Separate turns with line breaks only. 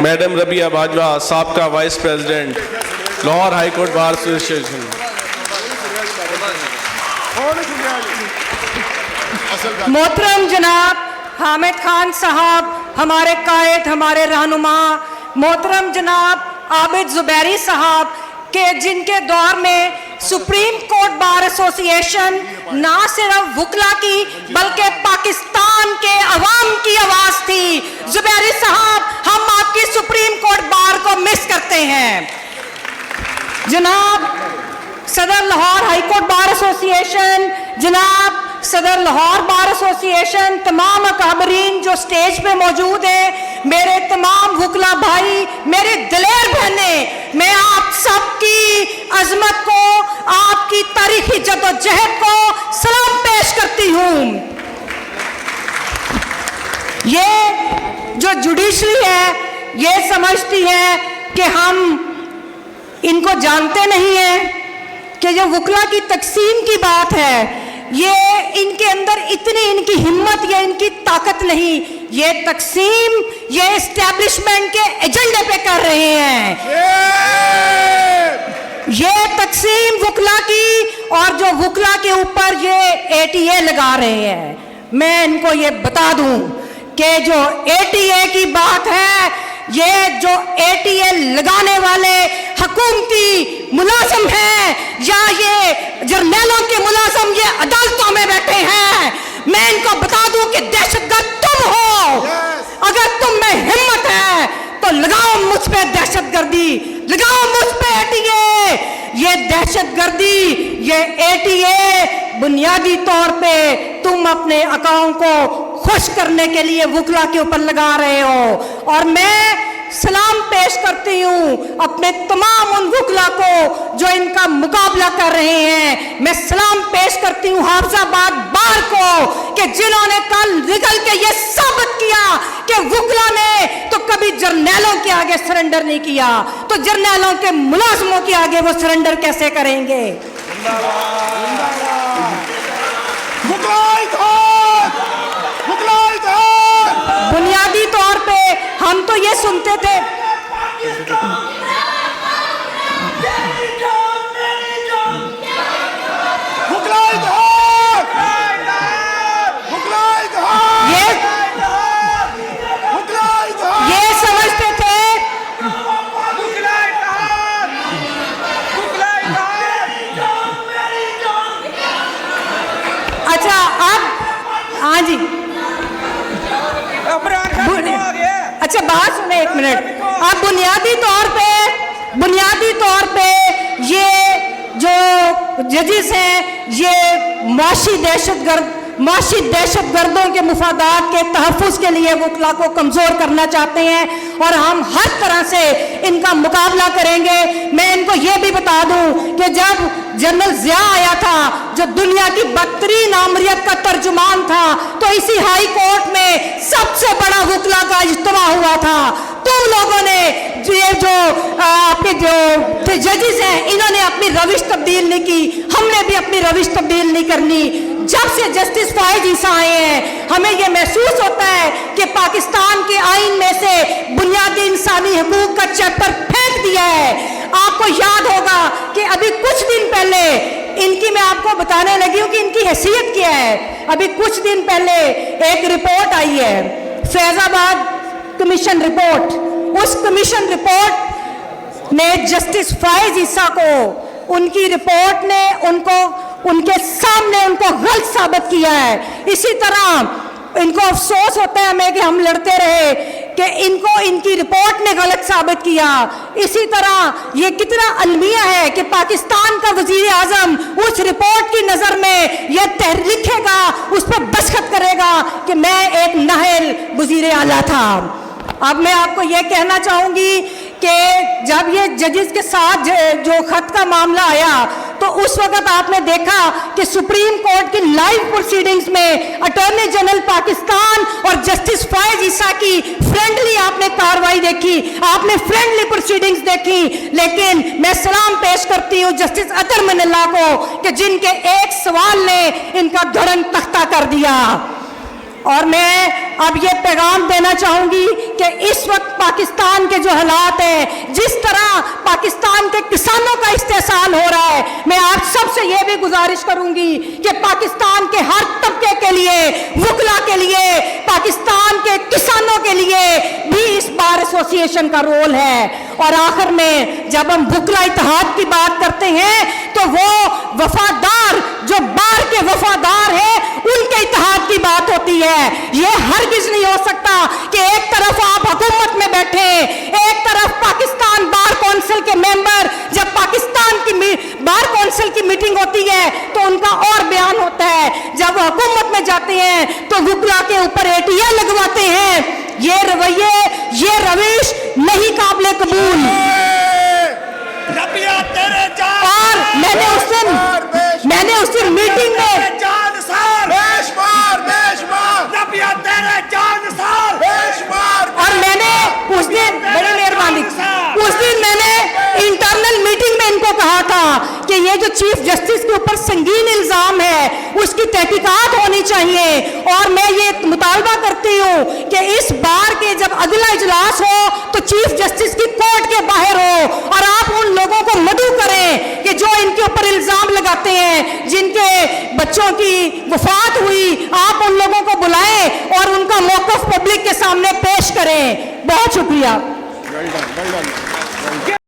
Madam Rabia Bajwa, साबका vice president, Lahore high court bar association.
मोहतरम जनाब हामिद खान साहब, हमारे कायद, हमारे रहनुमा, मोहतरम जनाब आबिद जुबैरी साहब के जिनके दौर में सुप्रीम कोर्ट बार एसोसिएशन ना सिर्फ वकला की बल्कि पाकिस्तान के अवाम की आवाज थी। जुबैरी साहब, हम आपकी सुप्रीम कोर्ट बार को मिस करते हैं। जनाब सदर Lahore high court bar association, जनाब सदर लाहौर बार एसोसिएशन, तमाम अकाबरीन जो स्टेज पे मौजूद हैं, मेरे तमाम वकला भाई, मेरे दिलेर बहनें, मैं आप सबकी अजमत को, आपकी तारीखी जद्दोजहद को सलाम पेश करती हूँ। ये जो जुडिशरी है ये समझती है कि हम इनको जानते नहीं हैं कि जो वकला की तकसीम की बात है ये इनके अंदर इतनी इनकी हिम्मत या इनकी ताकत नहीं, ये तकसीम ये एस्टैब्लिशमेंट के एजेंडे पे कर रहे हैं। ये तकसीम वकला की और जो वकला के ऊपर ये एटीए लगा रहे हैं। मैं इनको ये बता दूं कि जो एटीए की बात है, ये जो एटीए लगाने वाले हुकूमती मुलाजिम हैं या ये जर्नैलों के मुलाजिम ये अदालतों में बैठे हैं, मैं इनको बता दूं कि दहशतगर्द तुम हो। अगर तुम में हिम्मत है तो लगाओ मुझ पे दहशतगर्दी, लगाओ मुझ पे एटीए। ये दहशतगर्दी, ये एटीए बुनियादी तौर पे तुम अपने अकाउंट को खुश करने के लिए वकला के ऊपर लगा रहे हो। और मैं सलाम पेश करती हूँ अपने तमाम उन वकला को जो इनका मुकाबला कर रहे हैं। मैं सलाम पेश करती हूँ हाफिजाबाद बार को कि जिन्होंने कल निकल के ये साबित किया कि वकला ने तो कभी जर्नैलों के आगे सरेंडर नहीं किया, तो जर्नैलों के मुलाजमों के आगे वो सरेंडर कैसे करेंगे। बुनियादी तौर पे हम तो ये सुनते थे ये समझते थे अच्छा अब हाँ जी अच्छा बात सुने एक मिनट। अब बुनियादी तौर पे ये जो जजेस हैं ये माशी दहशतगर्दों के मुफादात के तहफ़्फ़ुज़ के लिए वकला को कमज़ोर करना चाहते हैं और हम हर तरह से इनका मुकाबला करेंगे। मैं इनको ये भी बता दूं कि जब जनरल ज़िया आया था जो दुनिया की बदतरीन आमरीत का तर्जुमान था, तो इसी हाई कोर्ट में सबसे बड़ा वकला का इज्तिमा हुआ था। तुम लोगों ने ये जो आपके जो जजेस हैं इन्होंने अपनी रविश तब्दील नहीं की, हमने भी अपनी रविश तब्दील नहीं करनी। जब से जस्टिस फायज ईसा आए हैं हमें यह महसूस होता है कि पाकिस्तान के आइन में से बुनियादी इंसानी हकूक का चैप्टर फेंक दिया है। आपको याद होगा कि अभी कुछ दिन पहले इनकी मैं आपको बताने लगी हूँ कि इनकी हैसियत क्या है। अभी कुछ दिन पहले एक रिपोर्ट आई है, फैजाबाद कमीशन रिपोर्ट। उस कमीशन रिपोर्ट ने जस्टिस फायज ईसा को, उनकी रिपोर्ट ने उनके सामने उनको गलत साबित किया है। इसी तरह इनको अफसोस होता है हमें कि हम लड़ते रहे कि इनको इनकी रिपोर्ट ने गलत साबित किया। इसी तरह ये कितना अलमिया है कि पाकिस्तान का वजीर आजम उस रिपोर्ट की नज़र में यह लिखेगा, उस पर दस्तखत करेगा कि मैं एक नाहल वजीर आला था। अब मैं आपको यह कहना चाहूँगी कि जब ये जजेस के साथ जो खत का मामला आया तो उस वक्त आपने देखा कि सुप्रीम कोर्ट की लाइव प्रोसीडिंग्स में अटॉर्नी जनरल पाकिस्तान और जस्टिस फायज ईसा की फ्रेंडली आपने कार्रवाई देखी, आपने फ्रेंडली प्रोसीडिंग्स देखी। लेकिन मैं सलाम पेश करती हूँ जस्टिस अतर मनिल्लाह को कि जिनके एक सवाल ने इनका धड़न तख्ता कर दिया। और मैं अब ये पैगाम देना चाहूंगी कि इस वक्त पाकिस्तान के जो हालात हैं, जिस तरह पाकिस्तान के किसानों का इस्तेसाल हो रहा है, मैं आप सबसे ये भी गुजारिश करूंगी कि पाकिस्तान के हर तबके के लिए, वकला के लिए, पाकिस्तान के किसानों के लिए भी इस बार एसोसिएशन का रोल है। और आखिर में जब हम वकला इत्तेहाद की बात करते हैं तो वो वफादार, जो बार के वफादार हैं, उनके इत्तेहाद की बात होती है। ये हरगिज नहीं हो सकता कि एक तरफ आप हुकूमत में बैठे, एक तरफ पाकिस्तान बार कौंसिल के मेंबर, जब पाकिस्तान की बार कौंसिल की मीटिंग होती है तो उनका और बयान होता है, जब वो हुकूमत में जाते हैं तो वकला के ऊपर एटीए लगवाते हैं। ये रवैये, ये रविश नहीं काबिले कबूल। और मैंने उस दिन मीटिंग में और मैंने उस दिन, बड़ी मेहरबानी, उस दिन मैंने इंटरनल मीटिंग में इनको कहा था कि ये जो चीफ जस्टिस के ऊपर संगीन इल्जाम है उसकी तहकीकात होनी चाहिए। और मैं ये मुतालबा करती हूँ कि इस बार के जब अगला इजलास हो तो चीफ जस्टिस की कोर्ट के बाहर हो और आप उन लोगों को मदऊ करें कि जो इनके ऊपर इल्जाम लगाते हैं, जिनके बच्चों की वफात हुई, आप उन लोगों को बुलाएं और उनका मौक़िफ़ पब्लिक के सामने पेश करें। बहुत शुक्रिया।